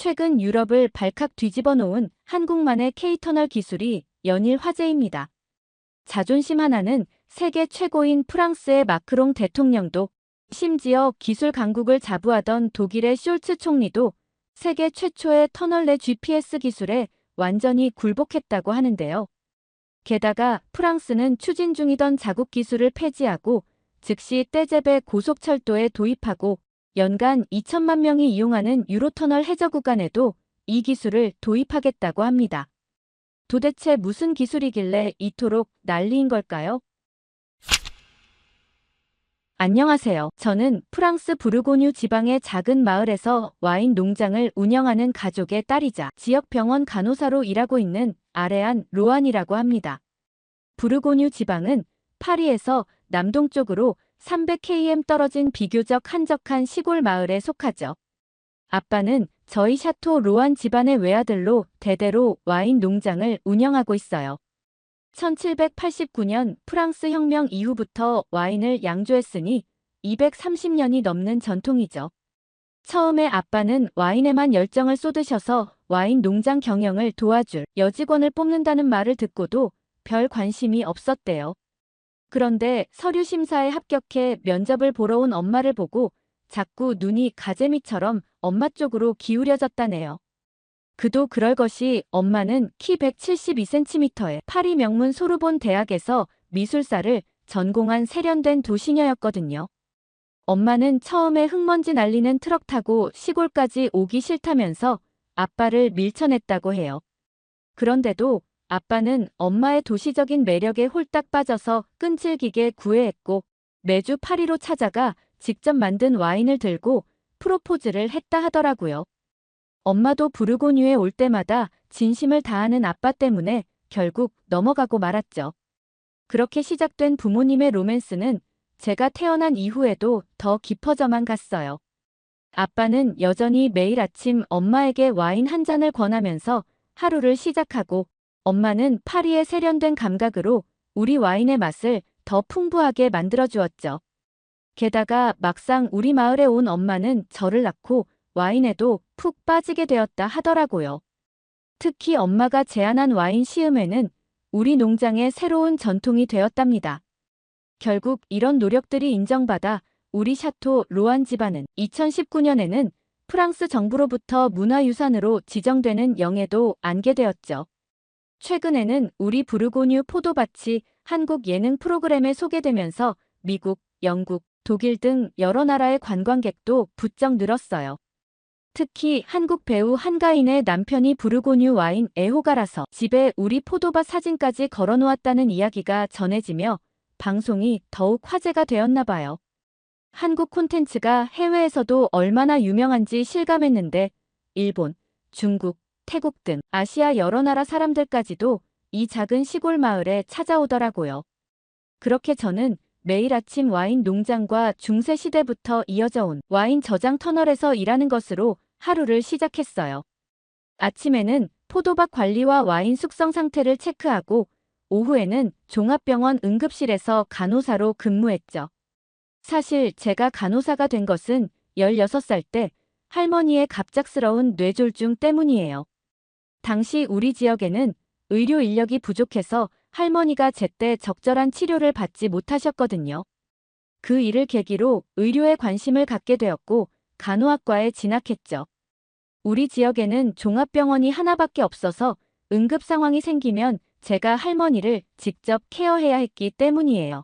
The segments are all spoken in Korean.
최근 유럽을 발칵 뒤집어 놓은 한국만의 K터널 기술이 연일 화제입니다. 자존심 하나는 세계 최고인 프랑스의 마크롱 대통령도, 심지어 기술 강국을 자부하던 독일의 숄츠 총리도 세계 최초의 터널 내 GPS 기술에 완전히 굴복했다고 하는데요. 게다가 프랑스는 추진 중이던 자국 기술을 폐지하고 즉시 떼제베 고속철도에 도입하고 연간 2천만 명이 이용하는 유로터널 해저 구간에도 이 기술을 도입하겠다고 합니다. 도대체 무슨 기술이길래 이토록 난리인 걸까요? 안녕하세요. 저는 프랑스 부르고뉴 지방의 작은 마을에서 와인 농장을 운영하는 가족의 딸이자 지역 병원 간호사로 일하고 있는 아레안 로안이라고 합니다. 부르고뉴 지방은 파리에서 남동쪽으로 300km 떨어진 비교적 한적한 시골 마을에 속하죠. 아빠는 저희 샤토 로안 집안의 외아들로 대대로 와인 농장을 운영하고 있어요. 1789년 프랑스 혁명 이후부터 와인을 양조했으니 230년이 넘는 전통이죠. 처음에 아빠는 와인에만 열정을 쏟으셔서 와인 농장 경영을 도와줄 여직원을 뽑는다는 말을 듣고도 별 관심이 없었대요. 그런데 서류 심사에 합격해 면접을 보러 온 엄마를 보고 자꾸 눈이 가재미처럼 엄마 쪽으로 기울여졌다네요. 그도 그럴 것이 엄마는 키 172cm에 파리 명문 소르본 대학에서 미술사를 전공한 세련된 도시녀였거든요. 엄마는 처음에 흙먼지 날리는 트럭 타고 시골까지 오기 싫다면서 아빠를 밀쳐냈다고 해요. 그런데도 아빠는 엄마의 도시적인 매력에 홀딱 빠져서 끈질기게 구애했고 매주 파리로 찾아가 직접 만든 와인을 들고 프로포즈를 했다 하더라고요. 엄마도 부르고뉴에 올 때마다 진심을 다하는 아빠 때문에 결국 넘어가고 말았죠. 그렇게 시작된 부모님의 로맨스는 제가 태어난 이후에도 더 깊어져만 갔어요. 아빠는 여전히 매일 아침 엄마에게 와인 한 잔을 권하면서 하루를 시작하고 엄마는 파리의 세련된 감각으로 우리 와인의 맛을 더 풍부하게 만들어주었죠. 게다가 막상 우리 마을에 온 엄마는 저를 낳고 와인에도 푹 빠지게 되었다 하더라고요. 특히 엄마가 제안한 와인 시음회는 우리 농장의 새로운 전통이 되었답니다. 결국 이런 노력들이 인정받아 우리 샤토 로안 집안은 2019년에는 프랑스 정부로부터 문화유산으로 지정되는 영예도 안게 되었죠. 최근에는 우리 부르고뉴 포도밭이 한국 예능 프로그램에 소개되면서 미국, 영국, 독일 등 여러 나라의 관광객도 부쩍 늘었어요. 특히 한국 배우 한가인의 남편이 부르고뉴 와인 애호가라서 집에 우리 포도밭 사진까지 걸어놓았다는 이야기가 전해지며 방송이 더욱 화제가 되었나 봐요. 한국 콘텐츠가 해외에서도 얼마나 유명한지 실감했는데 일본, 중국, 태국 등 아시아 여러 나라 사람들까지도 이 작은 시골 마을에 찾아오더라고요. 그렇게 저는 매일 아침 와인 농장과 중세시대부터 이어져 온 와인 저장 터널에서 일하는 것으로 하루를 시작했어요. 아침에는 포도밭 관리와 와인 숙성 상태를 체크하고 오후에는 종합병원 응급실에서 간호사로 근무했죠. 사실 제가 간호사가 된 것은 16살 때 할머니의 갑작스러운 뇌졸중 때문이에요. 당시 우리 지역에는 의료 인력이 부족해서 할머니가 제때 적절한 치료를 받지 못하셨거든요. 그 일을 계기로 의료에 관심을 갖게 되었고 간호학과에 진학했죠. 우리 지역에는 종합병원이 하나밖에 없어서 응급 상황이 생기면 제가 할머니를 직접 케어해야 했기 때문이에요.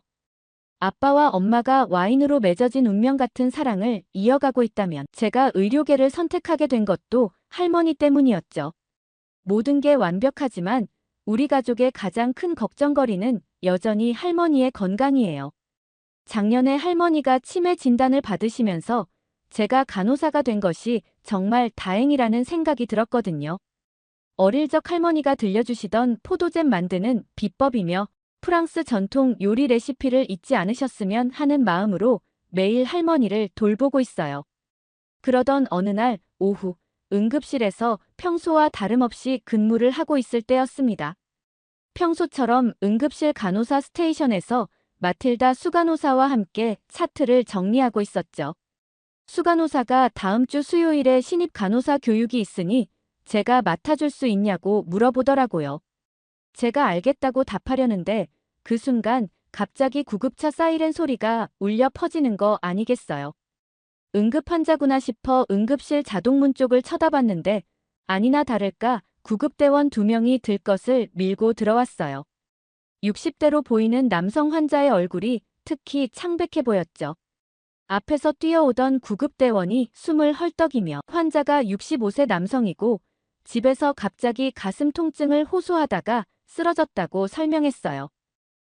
아빠와 엄마가 와인으로 맺어진 운명 같은 사랑을 이어가고 있다면 제가 의료계를 선택하게 된 것도 할머니 때문이었죠. 모든 게 완벽하지만 우리 가족의 가장 큰 걱정거리는 여전히 할머니의 건강이에요. 작년에 할머니가 치매 진단을 받으시면서 제가 간호사가 된 것이 정말 다행이라는 생각이 들었거든요. 어릴 적 할머니가 들려주시던 포도잼 만드는 비법이며 프랑스 전통 요리 레시피를 잊지 않으셨으면 하는 마음으로 매일 할머니를 돌보고 있어요. 그러던 어느 날 오후 응급실에서 평소와 다름없이 근무를 하고 있을 때였습니다. 평소처럼 응급실 간호사 스테이션에서 마틸다 수간호사와 함께 차트를 정리하고 있었죠. 수간호사가 다음 주 수요일에 신입 간호사 교육이 있으니 제가 맡아줄 수 있냐고 물어보더라고요. 제가 알겠다고 답하려는데 그 순간 갑자기 구급차 사이렌 소리가 울려 퍼지는 거 아니겠어요. 응급 환자구나 싶어 응급실 자동문 쪽을 쳐다봤는데 아니나 다를까 구급대원 2명이 들것을 밀고 들어왔어요. 60대로 보이는 남성 환자의 얼굴이 특히 창백해 보였죠. 앞에서 뛰어오던 구급대원이 숨을 헐떡이며 환자가 65세 남성이고 집에서 갑자기 가슴 통증을 호소하다가 쓰러졌다고 설명했어요.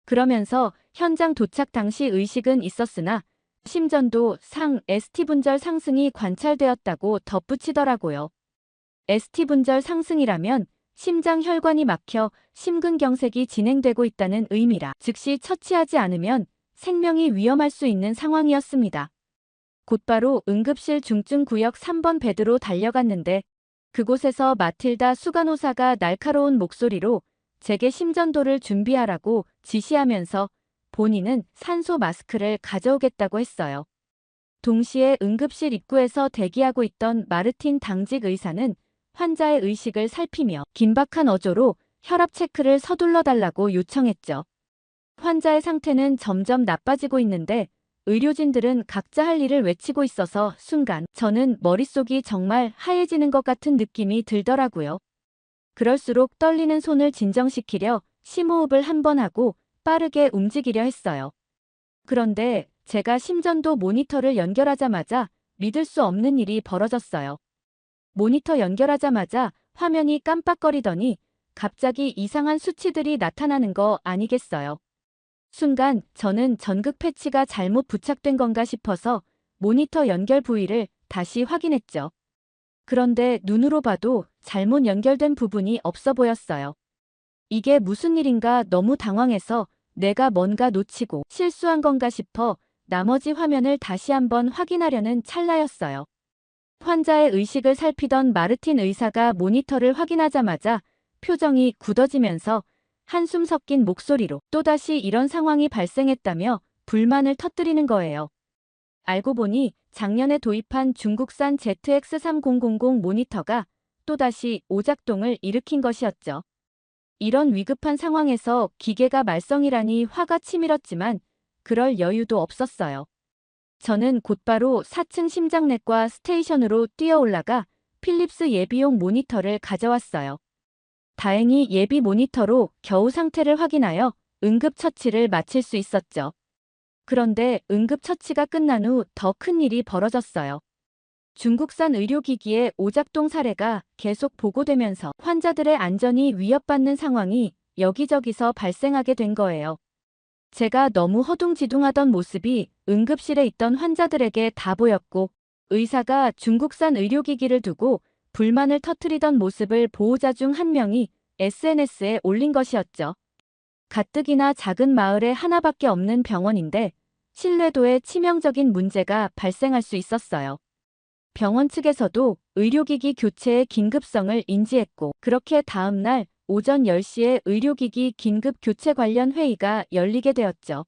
그러면서 현장 도착 당시 의식은 있었으나 심전도 ST 분절 상승이 관찰되었다고 덧붙이더라고요. ST 분절 상승이라면 심장 혈관이 막혀 심근경색이 진행되고 있다는 의미라 즉시 처치하지 않으면 생명이 위험할 수 있는 상황이었습니다. 곧바로 응급실 중증구역 3번 베드로 달려갔는데 그곳에서 마틸다 수간호사가 날카로운 목소리로 제게 심전도를 준비하라고 지시하면서 본인은 산소 마스크를 가져오겠다고 했어요. 동시에 응급실 입구에서 대기하고 있던 마르틴 당직 의사는 환자의 의식을 살피며 긴박한 어조로 혈압 체크를 서둘러 달라고 요청했죠. 환자의 상태는 점점 나빠지고 있는데 의료진들은 각자 할 일을 외치고 있어서 순간 저는 머릿속이 정말 하얘지는 것 같은 느낌이 들더라고요. 그럴수록 떨리는 손을 진정시키려 심호흡을 한 번 하고 빠르게 움직이려 했어요. 그런데 제가 심전도 모니터를 연결하자마자 믿을 수 없는 일이 벌어졌어요. 모니터 연결하자마자 화면이 깜빡거리더니 갑자기 이상한 수치들이 나타나는 거 아니겠어요. 순간 저는 전극 패치가 잘못 부착된 건가 싶어서 모니터 연결 부위를 다시 확인했죠. 그런데 눈으로 봐도 잘못 연결된 부분이 없어 보였어요. 이게 무슨 일인가 너무 당황해서 내가 뭔가 놓치고 실수한 건가 싶어 나머지 화면을 다시 한번 확인하려는 찰나였어요. 환자의 의식을 살피던 마르틴 의사가 모니터를 확인하자마자 표정이 굳어지면서 한숨 섞인 목소리로 또다시 이런 상황이 발생했다며 불만을 터뜨리는 거예요. 알고 보니 작년에 도입한 중국산 ZX3000 모니터가 또다시 오작동을 일으킨 것이었죠. 이런 위급한 상황에서 기계가 말썽이라니 화가 치밀었지만 그럴 여유도 없었어요. 저는 곧바로 4층 심장내과 스테이션으로 뛰어올라가 필립스 예비용 모니터를 가져왔어요. 다행히 예비 모니터로 겨우 상태를 확인하여 응급처치를 마칠 수 있었죠. 그런데 응급처치가 끝난 후 더 큰 일이 벌어졌어요. 중국산 의료기기의 오작동 사례가 계속 보고되면서 환자들의 안전이 위협받는 상황이 여기저기서 발생하게 된 거예요. 제가 너무 허둥지둥하던 모습이 응급실에 있던 환자들에게 다 보였고 의사가 중국산 의료기기를 두고 불만을 터뜨리던 모습을 보호자 중 한 명이 SNS에 올린 것이었죠. 가뜩이나 작은 마을에 하나밖에 없는 병원인데 신뢰도에 치명적인 문제가 발생할 수 있었어요. 병원 측에서도 의료기기 교체의 긴급성을 인지했고 그렇게 다음 날 오전 10시에 의료기기 긴급 교체 관련 회의가 열리게 되었죠.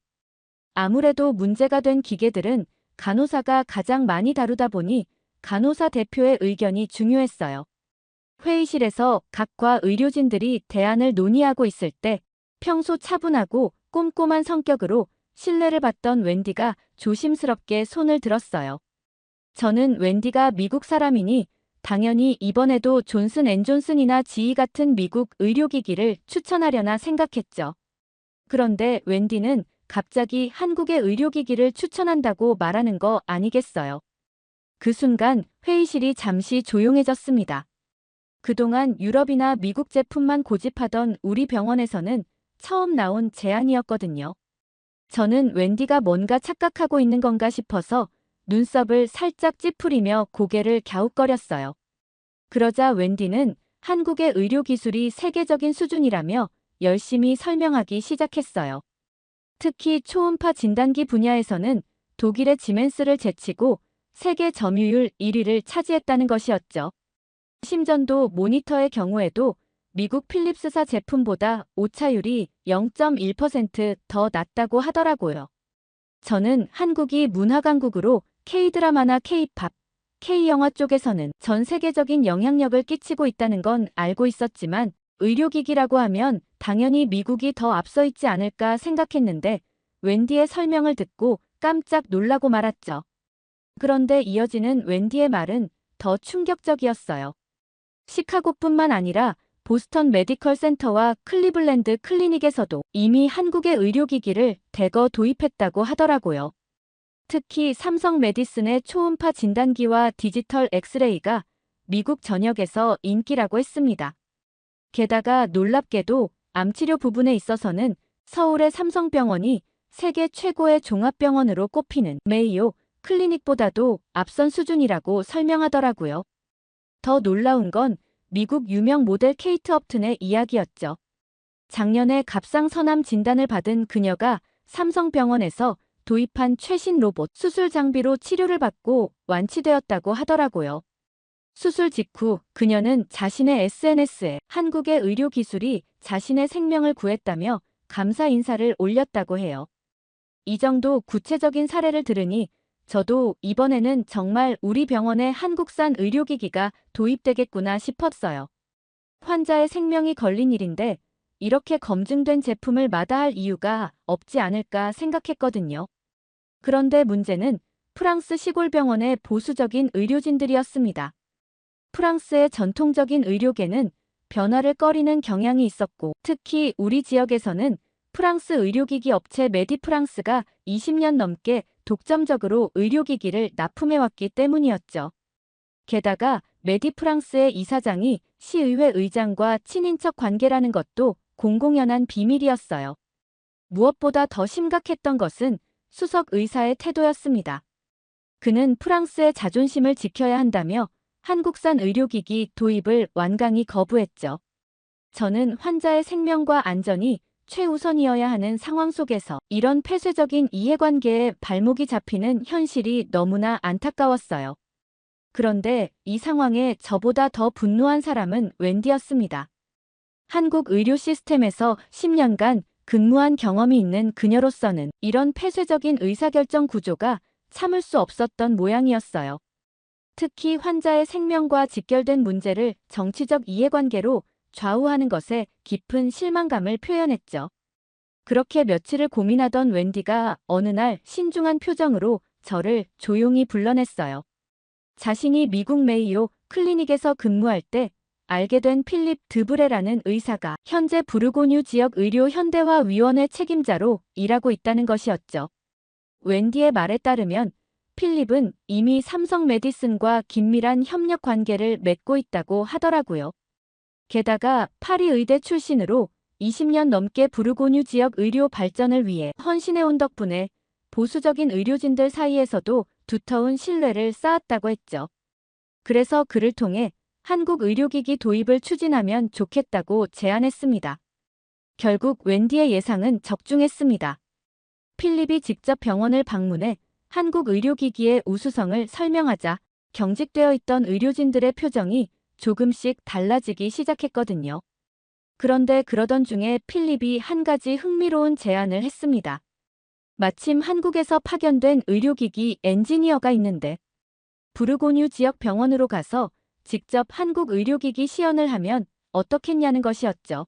아무래도 문제가 된 기계들은 간호사가 가장 많이 다루다 보니 간호사 대표의 의견이 중요했어요. 회의실에서 각과 의료진들이 대안을 논의하고 있을 때 평소 차분하고 꼼꼼한 성격으로 신뢰를 받던 웬디가 조심스럽게 손을 들었어요. 저는 웬디가 미국 사람이니 당연히 이번에도 존슨앤존슨이나 GE 같은 미국 의료기기를 추천하려나 생각했죠. 그런데 웬디는 갑자기 한국의 의료기기를 추천한다고 말하는 거 아니겠어요. 그 순간 회의실이 잠시 조용해졌습니다. 그동안 유럽이나 미국 제품만 고집하던 우리 병원에서는 처음 나온 제안이었거든요. 저는 웬디가 뭔가 착각하고 있는 건가 싶어서 눈썹을 살짝 찌푸리며 고개를 갸웃거렸어요. 그러자 웬디는 한국의 의료기술이 세계적인 수준이라며 열심히 설명하기 시작했어요. 특히 초음파 진단기 분야에서는 독일의 지멘스를 제치고 세계 점유율 1위를 차지했다는 것이었죠. 심전도 모니터의 경우에도 미국 필립스사 제품보다 오차율이 0.1% 더 낮다고 하더라고요. 저는 한국이 문화 강국으로 K드라마나 K팝, K영화 쪽에서는 전 세계적인 영향력을 끼치고 있다는 건 알고 있었지만 의료기기라고 하면 당연히 미국이 더 앞서 있지 않을까 생각했는데 웬디의 설명을 듣고 깜짝 놀라고 말았죠. 그런데 이어지는 웬디의 말은 더 충격적이었어요. 시카고뿐만 아니라 보스턴 메디컬 센터와 클리블랜드 클리닉에서도 이미 한국의 의료기기를 대거 도입했다고 하더라고요. 특히 삼성 메디슨의 초음파 진단기와 디지털 엑스레이가 미국 전역에서 인기라고 했습니다. 게다가 놀랍게도 암치료 부분에 있어서는 서울의 삼성병원이 세계 최고의 종합병원으로 꼽히는 메이오 클리닉보다도 앞선 수준이라고 설명하더라고요. 더 놀라운 건 미국 유명 모델 케이트 업튼의 이야기였죠. 작년에 갑상선암 진단을 받은 그녀가 삼성병원에서 도입한 최신 로봇 수술 장비로 치료를 받고 완치되었다고 하더라고요. 수술 직후 그녀는 자신의 SNS에 한국의 의료 기술이 자신의 생명을 구했다며 감사 인사를 올렸다고 해요. 이 정도 구체적인 사례를 들으니 저도 이번에는 정말 우리 병원에 한국산 의료기기가 도입되겠구나 싶었어요. 환자의 생명이 걸린 일인데 이렇게 검증된 제품을 마다할 이유가 없지 않을까 생각했거든요. 그런데 문제는 프랑스 시골병원의 보수적인 의료진들이었습니다. 프랑스의 전통적인 의료계는 변화를 꺼리는 경향이 있었고 특히 우리 지역에서는 프랑스 의료기기 업체 메디프랑스가 20년 넘게 독점적으로 의료기기를 납품해왔기 때문이었죠. 게다가 메디프랑스의 이사장이 시의회 의장과 친인척 관계라는 것도 공공연한 비밀이었어요. 무엇보다 더 심각했던 것은 수석 의사의 태도였습니다. 그는 프랑스의 자존심을 지켜야 한다며 한국산 의료기기 도입을 완강히 거부했죠. 저는 환자의 생명과 안전이 최우선이어야 하는 상황 속에서 이런 폐쇄적인 이해관계에 발목이 잡히는 현실이 너무나 안타까웠어요. 그런데 이 상황에 저보다 더 분노한 사람은 웬디였습니다. 한국 의료 시스템에서 10년간 근무한 경험이 있는 그녀로서는 이런 폐쇄적인 의사결정 구조가 참을 수 없었던 모양이었어요. 특히 환자의 생명과 직결된 문제를 정치적 이해관계로 좌우하는 것에 깊은 실망감을 표현했죠. 그렇게 며칠을 고민하던 웬디가 어느 날 신중한 표정으로 저를 조용히 불러냈어요. 자신이 미국 메이오 클리닉에서 근무할 때 알게 된 필립 드브레라는 의사가 현재 부르고뉴 지역 의료 현대화 위원회 책임자로 일하고 있다는 것이었죠. 웬디의 말에 따르면 필립은 이미 삼성 메디슨과 긴밀한 협력 관계를 맺고 있다고 하더라고요. 게다가 파리 의대 출신으로 20년 넘게 부르고뉴 지역 의료 발전을 위해 헌신해온 덕분에 보수적인 의료진들 사이에서도 두터운 신뢰를 쌓았다고 했죠. 그래서 그를 통해 한국 의료기기 도입을 추진하면 좋겠다고 제안했습니다. 결국 웬디의 예상은 적중했습니다. 필립이 직접 병원을 방문해 한국 의료기기의 우수성을 설명하자 경직되어 있던 의료진들의 표정이 조금씩 달라지기 시작했거든요. 그런데 그러던 중에 필립이 한 가지 흥미로운 제안을 했습니다. 마침 한국에서 파견된 의료기기 엔지니어가 있는데 부르고뉴 지역 병원으로 가서 직접 한국 의료기기 시연을 하면 어떻겠냐는 것이었죠.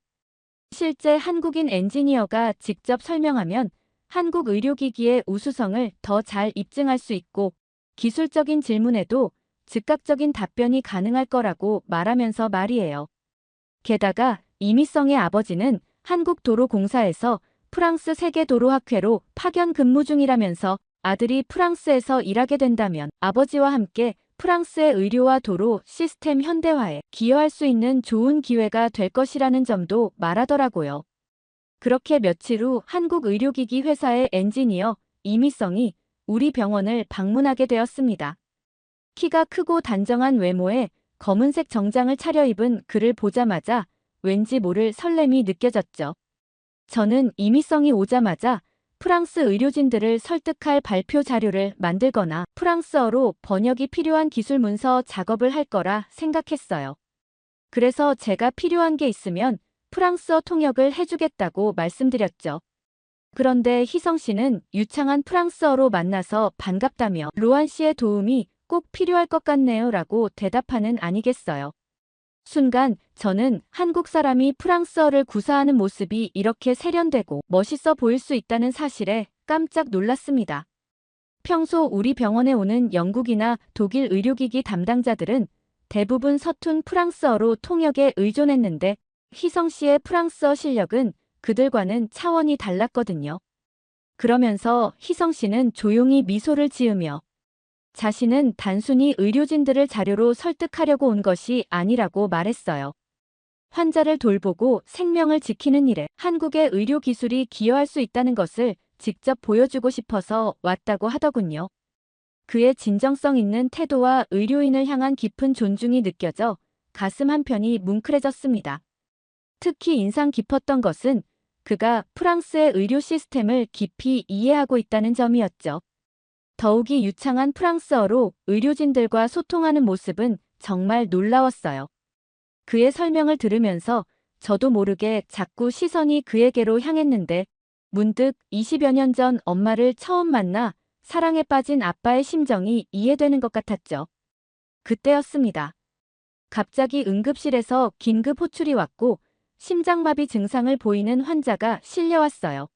실제 한국인 엔지니어가 직접 설명하면 한국 의료기기의 우수성을 더 잘 입증할 수 있고 기술적인 질문에도 즉각적인 답변이 가능할 거라고 말하면서 말이에요. 게다가 이미성의 아버지는 한국도로공사에서 프랑스 세계도로학회로 파견 근무 중이라면서 아들이 프랑스에서 일하게 된다면 아버지와 함께 프랑스의 의료와 도로 시스템 현대화에 기여할 수 있는 좋은 기회가 될 것이라는 점도 말하더라고요. 그렇게 며칠 후 한국 의료기기 회사의 엔지니어 이미성이 우리 병원을 방문하게 되었습니다. 키가 크고 단정한 외모에 검은색 정장을 차려입은 그를 보자마자 왠지 모를 설렘이 느껴졌죠. 저는 이미성이 오자마자 프랑스 의료진들을 설득할 발표 자료를 만들거나 프랑스어로 번역이 필요한 기술 문서 작업을 할 거라 생각했어요. 그래서 제가 필요한 게 있으면 프랑스어 통역을 해주겠다고 말씀드렸죠. 그런데 희성 씨는 유창한 프랑스어로 만나서 반갑다며 로안 씨의 도움이 꼭 필요할 것 같네요 라고 대답하는 아니겠어요. 순간 저는 한국 사람이 프랑스어를 구사하는 모습이 이렇게 세련되고 멋있어 보일 수 있다는 사실에 깜짝 놀랐습니다. 평소 우리 병원에 오는 영국이나 독일 의료기기 담당자들은 대부분 서툰 프랑스어로 통역에 의존했는데 희성 씨의 프랑스어 실력은 그들과는 차원이 달랐거든요. 그러면서 희성 씨는 조용히 미소를 지으며 자신은 단순히 의료진들을 자료로 설득하려고 온 것이 아니라고 말했어요. 환자를 돌보고 생명을 지키는 일에 한국의 의료 기술이 기여할 수 있다는 것을 직접 보여주고 싶어서 왔다고 하더군요. 그의 진정성 있는 태도와 의료인을 향한 깊은 존중이 느껴져 가슴 한편이 뭉클해졌습니다. 특히 인상 깊었던 것은 그가 프랑스의 의료 시스템을 깊이 이해하고 있다는 점이었죠. 더욱이 유창한 프랑스어로 의료진들과 소통하는 모습은 정말 놀라웠어요. 그의 설명을 들으면서 저도 모르게 자꾸 시선이 그에게로 향했는데 문득 20여 년 전 엄마를 처음 만나 사랑에 빠진 아빠의 심정이 이해되는 것 같았죠. 그때였습니다. 갑자기 응급실에서 긴급 호출이 왔고 심장마비 증상을 보이는 환자가 실려왔어요.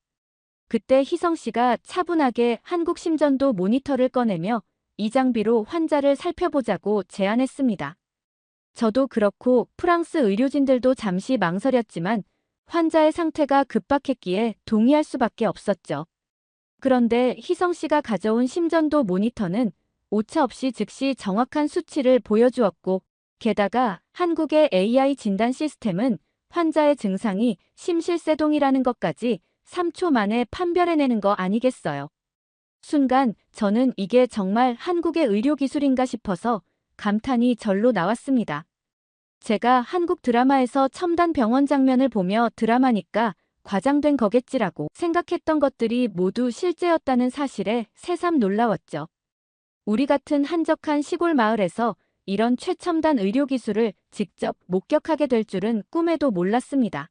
그때 희성 씨가 차분하게 한국 심전도 모니터를 꺼내며 이 장비로 환자를 살펴보자고 제안했습니다. 저도 그렇고 프랑스 의료진들도 잠시 망설였지만 환자의 상태가 급박했기에 동의할 수밖에 없었죠. 그런데 희성 씨가 가져온 심전도 모니터는 오차 없이 즉시 정확한 수치를 보여주었고 게다가 한국의 AI 진단 시스템은 환자의 증상이 심실세동이라는 것까지 3초 만에 판별해내는 거 아니겠어요. 순간 저는 이게 정말 한국의 의료기술인가 싶어서 감탄이 절로 나왔습니다. 제가 한국 드라마에서 첨단 병원 장면을 보며 드라마니까 과장된 거겠지라고 생각했던 것들이 모두 실제였다는 사실에 새삼 놀라웠죠. 우리 같은 한적한 시골 마을에서 이런 최첨단 의료기술을 직접 목격하게 될 줄은 꿈에도 몰랐습니다.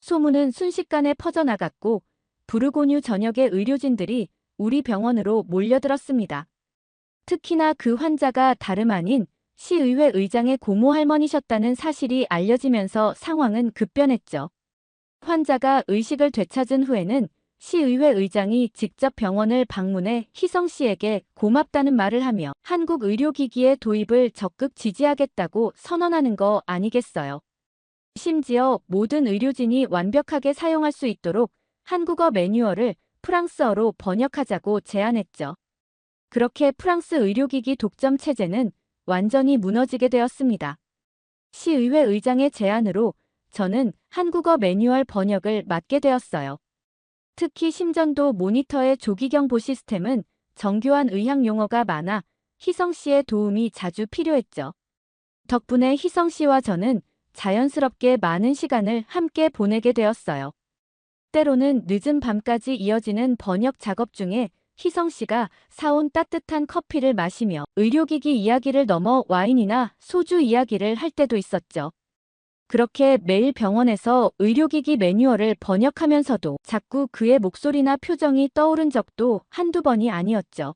소문은 순식간에 퍼져나갔고 부르고뉴 전역의 의료진들이 우리 병원으로 몰려들었습니다. 특히나 그 환자가 다름 아닌 시의회 의장의 고모 할머니셨다는 사실이 알려지면서 상황은 급변했죠. 환자가 의식을 되찾은 후에는 시의회 의장이 직접 병원을 방문해 희성 씨에게 고맙다는 말을 하며 한국 의료기기의 도입을 적극 지지하겠다고 선언하는 거 아니겠어요. 심지어 모든 의료진이 완벽하게 사용할 수 있도록 한국어 매뉴얼을 프랑스어로 번역하자고 제안했죠. 그렇게 프랑스 의료기기 독점 체제는 완전히 무너지게 되었습니다. 시의회 의장의 제안으로 저는 한국어 매뉴얼 번역을 맡게 되었어요. 특히 심전도 모니터의 조기경보 시스템은 정교한 의학 용어가 많아 희성 씨의 도움이 자주 필요했죠. 덕분에 희성 씨와 저는 자연스럽게 많은 시간을 함께 보내게 되었어요. 때로는 늦은 밤까지 이어지는 번역 작업 중에 희성 씨가 사온 따뜻한 커피를 마시며 의료기기 이야기를 넘어 와인이나 소주 이야기를 할 때도 있었죠. 그렇게 매일 병원에서 의료기기 매뉴얼을 번역하면서도 자꾸 그의 목소리나 표정이 떠오른 적도 한두 번이 아니었죠.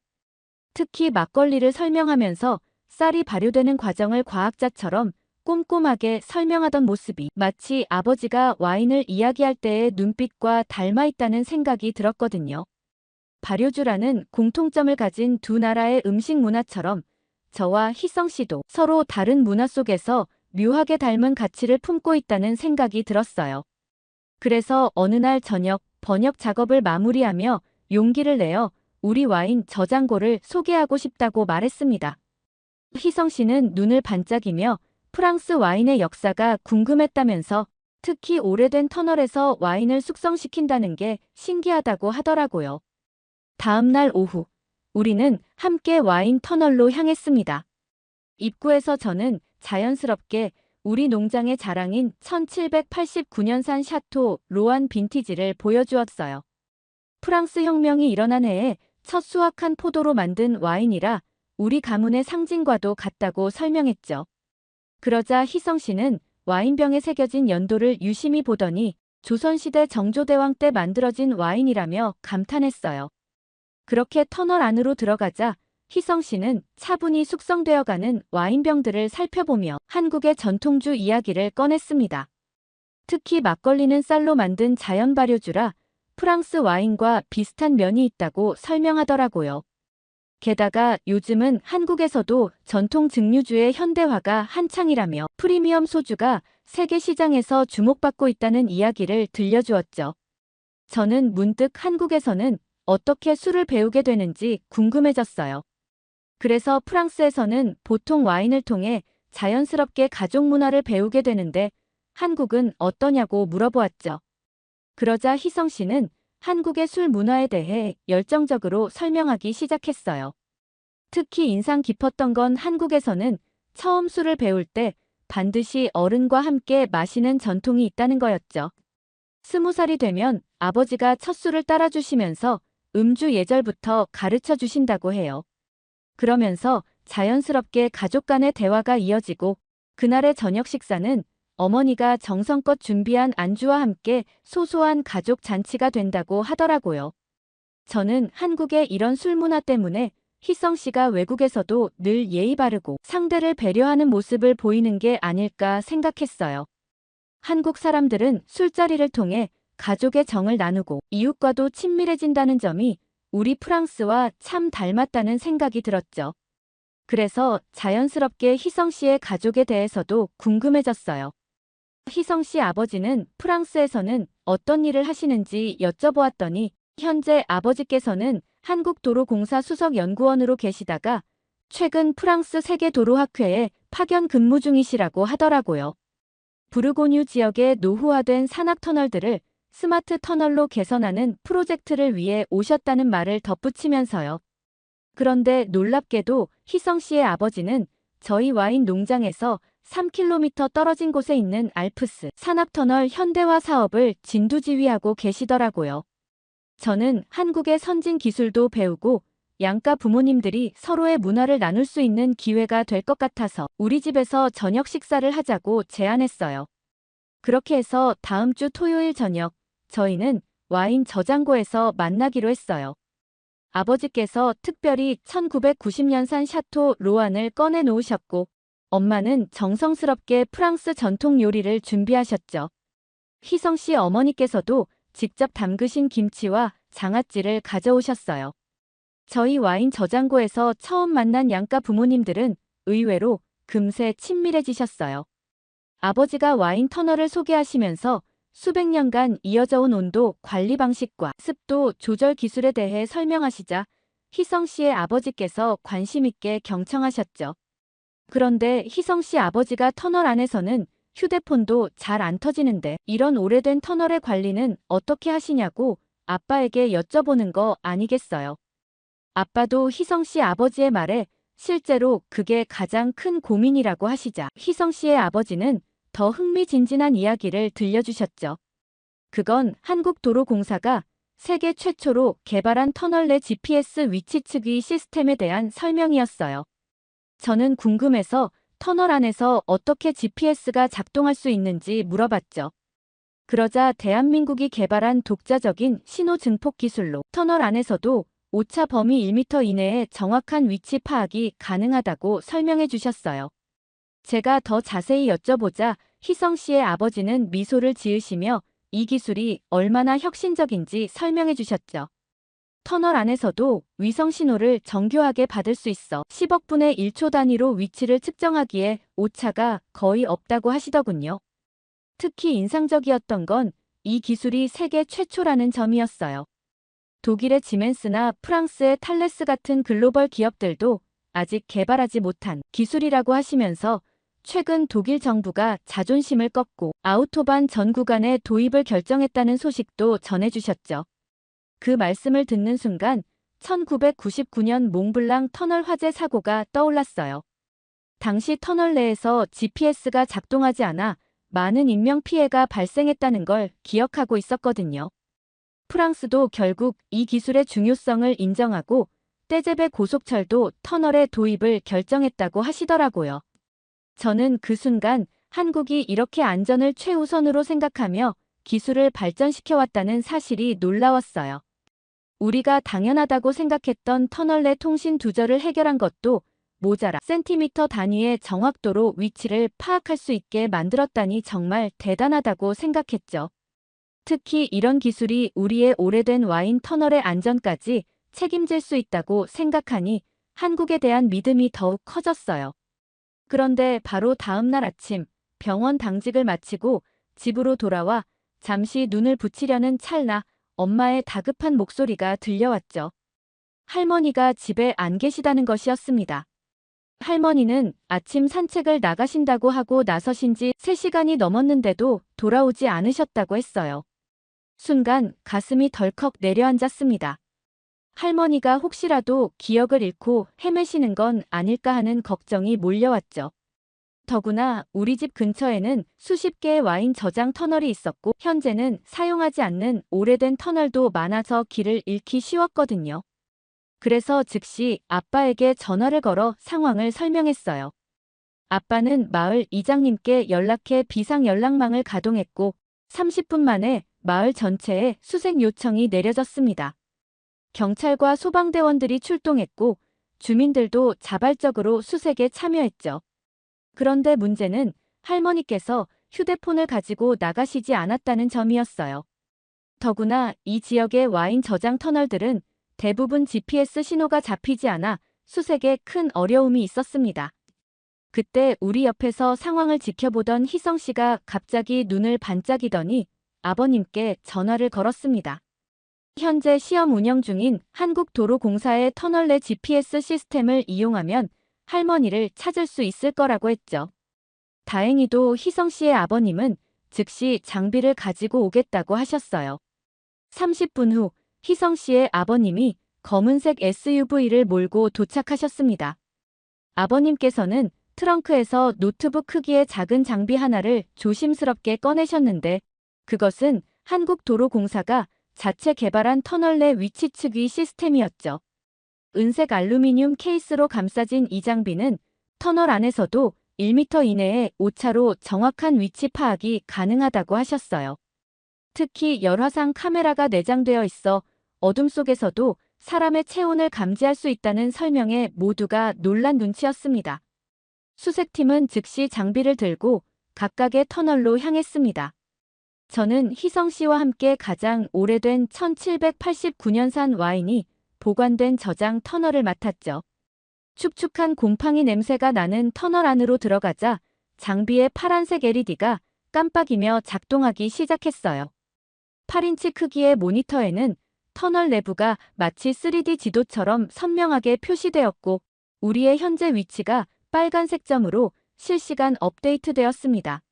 특히 막걸리를 설명하면서 쌀이 발효되는 과정을 과학자처럼 꼼꼼하게 설명하던 모습이 마치 아버지가 와인을 이야기할 때의 눈빛과 닮아 있다는 생각이 들었거든요. 발효주라는 공통점을 가진 두 나라의 음식 문화처럼 저와 희성 씨도 서로 다른 문화 속에서 묘하게 닮은 가치를 품고 있다는 생각이 들었어요. 그래서 어느 날 저녁 번역 작업을 마무리하며 용기를 내어 우리 와인 저장고를 소개하고 싶다고 말했습니다. 희성 씨는 눈을 반짝이며 프랑스 와인의 역사가 궁금했다면서 특히 오래된 터널에서 와인을 숙성시킨다는 게 신기하다고 하더라고요. 다음 날 오후, 우리는 함께 와인 터널로 향했습니다. 입구에서 저는 자연스럽게 우리 농장의 자랑인 1789년산 샤토 로안 빈티지를 보여주었어요. 프랑스 혁명이 일어난 해에 첫 수확한 포도로 만든 와인이라 우리 가문의 상징과도 같다고 설명했죠. 그러자 희성 씨는 와인병에 새겨진 연도를 유심히 보더니 조선시대 정조대왕 때 만들어진 와인이라며 감탄했어요. 그렇게 터널 안으로 들어가자 희성 씨는 차분히 숙성되어가는 와인병들을 살펴보며 한국의 전통주 이야기를 꺼냈습니다. 특히 막걸리는 쌀로 만든 자연 발효주라 프랑스 와인과 비슷한 면이 있다고 설명하더라고요. 게다가 요즘은 한국에서도 전통 증류주의 현대화가 한창이라며 프리미엄 소주가 세계 시장에서 주목받고 있다는 이야기를 들려주었죠. 저는 문득 한국에서는 어떻게 술을 배우게 되는지 궁금해졌어요. 그래서 프랑스에서는 보통 와인을 통해 자연스럽게 가족 문화를 배우게 되는데 한국은 어떠냐고 물어보았죠. 그러자 희성 씨는 한국의 술 문화에 대해 열정적으로 설명하기 시작했어요. 특히 인상 깊었던 건 한국에서는 처음 술을 배울 때 반드시 어른과 함께 마시는 전통이 있다는 거였죠. 20살이 되면 아버지가 첫 술을 따라주시면서 음주 예절부터 가르쳐 주신다고 해요. 그러면서 자연스럽게 가족 간의 대화가 이어지고 그날의 저녁 식사는 어머니가 정성껏 준비한 안주와 함께 소소한 가족 잔치가 된다고 하더라고요. 저는 한국의 이런 술 문화 때문에 희성 씨가 외국에서도 늘 예의 바르고 상대를 배려하는 모습을 보이는 게 아닐까 생각했어요. 한국 사람들은 술자리를 통해 가족의 정을 나누고 이웃과도 친밀해진다는 점이 우리 프랑스와 참 닮았다는 생각이 들었죠. 그래서 자연스럽게 희성 씨의 가족에 대해서도 궁금해졌어요. 희성 씨 아버지는 프랑스에서는 어떤 일을 하시는지 여쭤보았더니 현재 아버지께서는 한국도로공사 수석연구원으로 계시다가 최근 프랑스 세계도로학회에 파견 근무 중이시라고 하더라고요. 부르고뉴 지역의 노후화된 산악터널들을 스마트 터널로 개선하는 프로젝트를 위해 오셨다는 말을 덧붙이면서요. 그런데 놀랍게도 희성 씨의 아버지는 저희 와인 농장에서 3km 떨어진 곳에 있는 알프스 산악터널 현대화 사업을 진두지휘하고 계시더라고요. 저는 한국의 선진 기술도 배우고 양가 부모님들이 서로의 문화를 나눌 수 있는 기회가 될 것 같아서 우리 집에서 저녁 식사를 하자고 제안했어요. 그렇게 해서 다음 주 토요일 저녁 저희는 와인 저장고에서 만나기로 했어요. 아버지께서 특별히 1990년산 샤토 로안을 꺼내 놓으셨고 엄마는 정성스럽게 프랑스 전통 요리를 준비하셨죠. 희성 씨 어머니께서도 직접 담그신 김치와 장아찌를 가져오셨어요. 저희 와인 저장고에서 처음 만난 양가 부모님들은 의외로 금세 친밀해지셨어요. 아버지가 와인 터널을 소개하시면서 수백 년간 이어져 온 온도 관리 방식과 습도 조절 기술에 대해 설명하시자 희성 씨의 아버지께서 관심 있게 경청하셨죠. 그런데 희성 씨 아버지가 터널 안에서는 휴대폰도 잘 안 터지는데 이런 오래된 터널의 관리는 어떻게 하시냐고 아빠에게 여쭤보는 거 아니겠어요. 아빠도 희성 씨 아버지의 말에 실제로 그게 가장 큰 고민이라고 하시자 희성 씨의 아버지는 더 흥미진진한 이야기를 들려주셨죠. 그건 한국도로공사가 세계 최초로 개발한 터널 내 GPS 위치 측의 시스템에 대한 설명이었어요. 저는 궁금해서 터널 안에서 어떻게 GPS가 작동할 수 있는지 물어봤죠. 그러자 대한민국이 개발한 독자적인 신호 증폭 기술로 터널 안에서도 오차 범위 1m 이내의 정확한 위치 파악이 가능하다고 설명해 주셨어요. 제가 더 자세히 여쭤보자 희성 씨의 아버지는 미소를 지으시며 이 기술이 얼마나 혁신적인지 설명해 주셨죠. 터널 안에서도 위성 신호를 정교하게 받을 수 있어 10억 분의 1초 단위로 위치를 측정하기에 오차가 거의 없다고 하시더군요. 특히 인상적이었던 건 이 기술이 세계 최초라는 점이었어요. 독일의 지멘스나 프랑스의 탈레스 같은 글로벌 기업들도 아직 개발하지 못한 기술이라고 하시면서 최근 독일 정부가 자존심을 꺾고 아우토반 전 구간의 도입을 결정했다는 소식도 전해주셨죠. 그 말씀을 듣는 순간 1999년 몽블랑 터널 화재 사고가 떠올랐어요. 당시 터널 내에서 GPS가 작동하지 않아 많은 인명피해가 발생했다는 걸 기억하고 있었거든요. 프랑스도 결국 이 기술의 중요성을 인정하고 떼제베 고속철도 터널의 도입을 결정했다고 하시더라고요. 저는 그 순간 한국이 이렇게 안전을 최우선으로 생각하며 기술을 발전시켜왔다는 사실이 놀라웠어요. 우리가 당연하다고 생각했던 터널 내 통신 두절을 해결한 것도 모자라 센티미터 단위의 정확도로 위치를 파악할 수 있게 만들었다니 정말 대단하다고 생각했죠. 특히 이런 기술이 우리의 오래된 와인 터널의 안전까지 책임질 수 있다고 생각하니 한국에 대한 믿음이 더욱 커졌어요. 그런데 바로 다음 날 아침 병원 당직을 마치고 집으로 돌아와 잠시 눈을 붙이려는 찰나 엄마의 다급한 목소리가 들려왔죠. 할머니가 집에 안 계시다는 것이었습니다. 할머니는 아침 산책을 나가신다고 하고 나서신 지 3시간이 넘었는데도 돌아오지 않으셨다고 했어요. 순간 가슴이 덜컥 내려앉았습니다. 할머니가 혹시라도 기억을 잃고 헤매시는 건 아닐까 하는 걱정이 몰려왔죠. 더구나 우리 집 근처에는 수십 개의 와인 저장 터널이 있었고 현재는 사용하지 않는 오래된 터널도 많아서 길을 잃기 쉬웠거든요. 그래서 즉시 아빠에게 전화를 걸어 상황을 설명했어요. 아빠는 마을 이장님께 연락해 비상 연락망을 가동했고 30분 만에 마을 전체에 수색 요청이 내려졌습니다. 경찰과 소방대원들이 출동했고 주민들도 자발적으로 수색에 참여했죠. 그런데 문제는 할머니께서 휴대폰을 가지고 나가시지 않았다는 점이었어요. 더구나 이 지역의 와인 저장 터널들은 대부분 GPS 신호가 잡히지 않아 수색에 큰 어려움이 있었습니다. 그때 우리 옆에서 상황을 지켜보던 희성 씨가 갑자기 눈을 반짝이더니 아버님께 전화를 걸었습니다. 현재 시험 운영 중인 한국도로공사의 터널 내 GPS 시스템을 이용하면 할머니를 찾을 수 있을 거라고 했죠. 다행히도 희성 씨의 아버님은 즉시 장비를 가지고 오겠다고 하셨어요. 30분 후 희성 씨의 아버님이 검은색 SUV를 몰고 도착하셨습니다. 아버님께서는 트렁크에서 노트북 크기의 작은 장비 하나를 조심스럽게 꺼내셨는데 그것은 한국도로공사가 자체 개발한 터널 내 위치 측위 시스템이었죠. 은색 알루미늄 케이스로 감싸진 이 장비는 터널 안에서도 1m 이내의 오차로 정확한 위치 파악이 가능하다고 하셨어요. 특히 열화상 카메라가 내장되어 있어 어둠 속에서도 사람의 체온을 감지할 수 있다는 설명에 모두가 놀란 눈치였습니다. 수색팀은 즉시 장비를 들고 각각의 터널로 향했습니다. 저는 희성 씨와 함께 가장 오래된 1789년산 와인이 보관된 저장 터널을 맡았죠. 축축한 곰팡이 냄새가 나는 터널 안으로 들어가자 장비의 파란색 LED가 깜빡이며 작동하기 시작했어요. 8인치 크기의 모니터에는 터널 내부가 마치 3D 지도처럼 선명하게 표시되었고 우리의 현재 위치가 빨간색 점으로 실시간 업데이트되었습니다.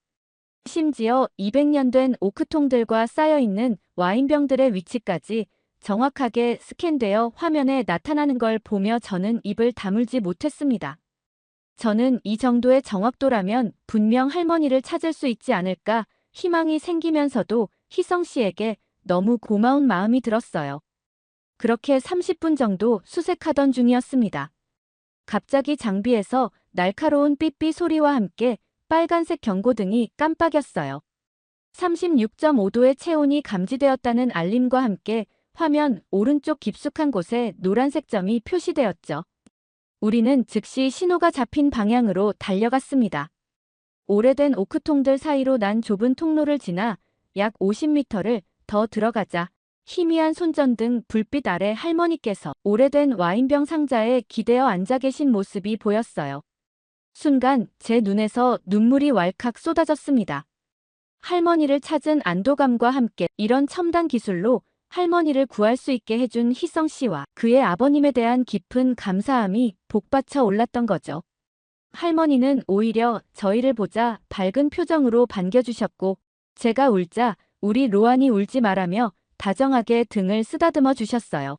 심지어 200년 된 오크통들과 쌓여있는 와인병들의 위치까지 정확하게 스캔되어 화면에 나타나는 걸 보며 저는 입을 다물지 못했습니다. 저는 이 정도의 정확도라면 분명 할머니를 찾을 수 있지 않을까 희망이 생기면서도 희성 씨에게 너무 고마운 마음이 들었어요. 그렇게 30분 정도 수색하던 중이었습니다. 갑자기 장비에서 날카로운 삐삐 소리와 함께 빨간색 경고등이 깜빡였어요. 36.5도의 체온이 감지되었다는 알림과 함께 화면 오른쪽 깊숙한 곳에 노란색 점이 표시되었죠. 우리는 즉시 신호가 잡힌 방향으로 달려갔습니다. 오래된 오크통들 사이로 난 좁은 통로를 지나 약 50m를 더 들어가자 희미한 손전등 불빛 아래 할머니께서 오래된 와인병 상자에 기대어 앉아 계신 모습이 보였어요. 순간 제 눈에서 눈물이 왈칵 쏟아졌습니다. 할머니를 찾은 안도감과 함께 이런 첨단 기술로 할머니를 구할 수 있게 해준 희성 씨와 그의 아버님에 대한 깊은 감사함이 복받쳐 올랐던 거죠. 할머니는 오히려 저희를 보자 밝은 표정으로 반겨주셨고 제가 울자 우리 로안이 울지 말라며 다정하게 등을 쓰다듬어 주셨어요.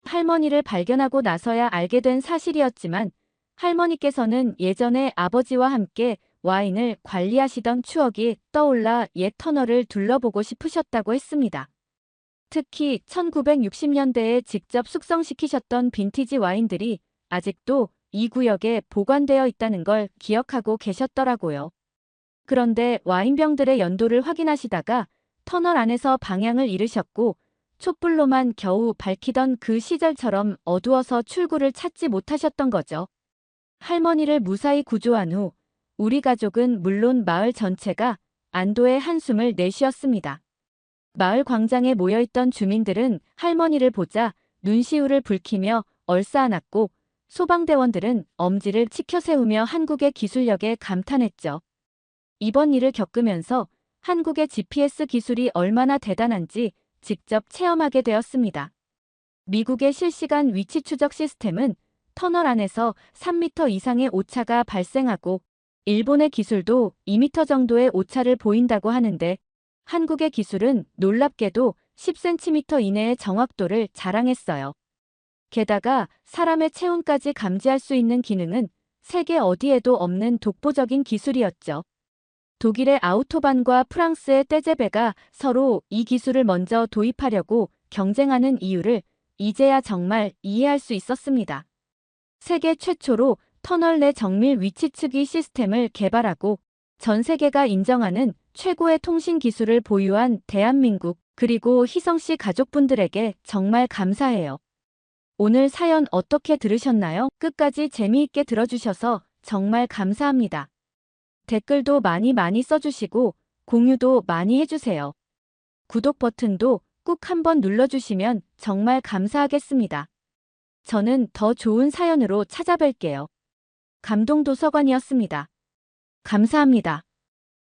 할머니를 발견하고 나서야 알게 된 사실이었지만 할머니께서는 예전에 아버지와 함께 와인을 관리하시던 추억이 떠올라 옛 터널을 둘러보고 싶으셨다고 했습니다. 특히 1960년대에 직접 숙성시키셨던 빈티지 와인들이 아직도 이 구역에 보관되어 있다는 걸 기억하고 계셨더라고요. 그런데 와인병들의 연도를 확인하시다가 터널 안에서 방향을 잃으셨고 촛불로만 겨우 밝히던 그 시절처럼 어두워서 출구를 찾지 못하셨던 거죠. 할머니를 무사히 구조한 후 우리 가족은 물론 마을 전체가 안도의 한숨을 내쉬었습니다. 마을 광장에 모여있던 주민들은 할머니를 보자 눈시울을 붉히며 얼싸안았고 소방대원들은 엄지를 치켜세우며 한국의 기술력에 감탄했죠. 이번 일을 겪으면서 한국의 GPS 기술이 얼마나 대단한지 직접 체험하게 되었습니다. 미국의 실시간 위치 추적 시스템은 터널 안에서 3m 이상의 오차가 발생하고 일본의 기술도 2m 정도의 오차를 보인다고 하는데 한국의 기술은 놀랍게도 10cm 이내의 정확도를 자랑했어요. 게다가 사람의 체온까지 감지할 수 있는 기능은 세계 어디에도 없는 독보적인 기술이었죠. 독일의 아우토반과 프랑스의 떼제베가 서로 이 기술을 먼저 도입하려고 경쟁하는 이유를 이제야 정말 이해할 수 있었습니다. 세계 최초로 터널 내 정밀 위치 측이 시스템을 개발하고 전 세계가 인정하는 최고의 통신 기술을 보유한 대한민국 그리고 희성씨 가족분들에게 정말 감사해요. 오늘 사연 어떻게 들으셨나요? 끝까지 재미있게 들어주셔서 정말 감사합니다. 댓글도 많이 써주시고 공유도 많이 해주세요. 구독 버튼도 꾹 한번 눌러주시면 정말 감사하겠습니다. 저는 더 좋은 사연으로 찾아뵐게요. 감동도서관이었습니다. 감사합니다.